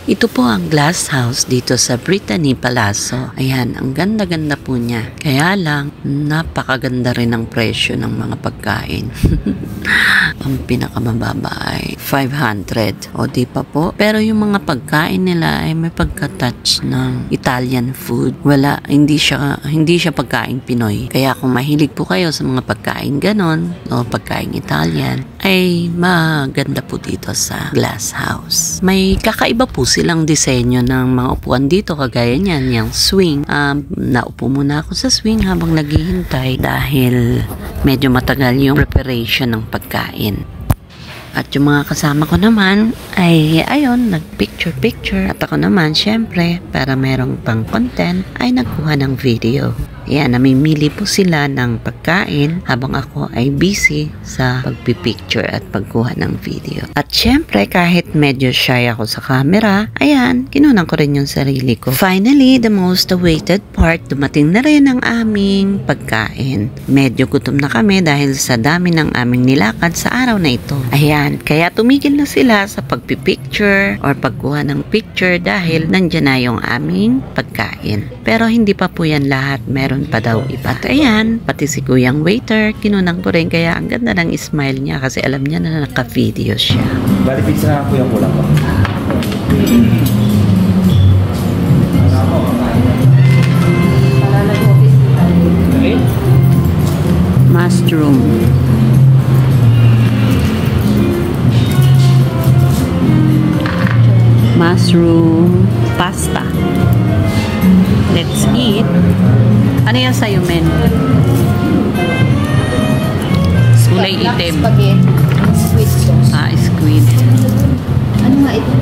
Ito po ang glass house dito sa Brittany Palazzo. Ayan, ang ganda-ganda po niya. Kaya lang, napakaganda rin ang presyo ng mga pagkain. Ang pinakamababa ay 500. O di pa po. Pero yung mga pagkain nila ay may pagka-touch ng Italian food. Hindi siya pagkain Pinoy. Kaya kung mahilig po kayo sa mga pagkain ganon o pagkain Italian, ay maganda po dito sa glass house. May kakaiba po silang disenyo ng mga upuan dito, kagaya niyan, yung swing. Naupo muna ako sa swing habang naghihintay dahil medyo matagal yung preparation ng pagkain. At yung mga kasama ko naman ay ayun, nag-picture-picture. At ako naman, syempre, para merong pang content, ay nagkuha ng video. Yan, namimili po sila ng pagkain habang ako ay busy sa pagpipicture at pagkuha ng video. At syempre, kahit medyo shy ako sa camera, ayan, kinunan ko rin yung sarili ko. Finally, the most awaited part, dumating na rin ang aming pagkain. Medyo gutom na kami dahil sa dami ng aming nilakad sa araw na ito. Ayan, kaya tumigil na sila sa pagpipicture or pagkuha ng picture dahil nandyan na yung aming pagkain. Pero hindi pa po yan lahat, meron pa daw iba. At ayan, pati si kuyang waiter, kinunan ko rin, kaya ang ganda ng smile niya kasi alam niya na naka-video siya. Bali, pizza na kuya ko lang po. Mushroom. Mushroom pasta. Let's eat. Ano yan sa'yo, men? Kulay itim. Spaghetti. Squid sauce. Squid. Ano nga ito?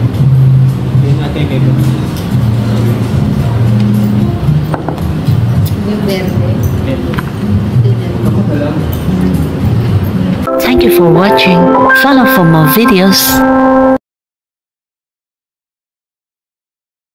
Yung verde. Thank you for watching. Follow for more videos.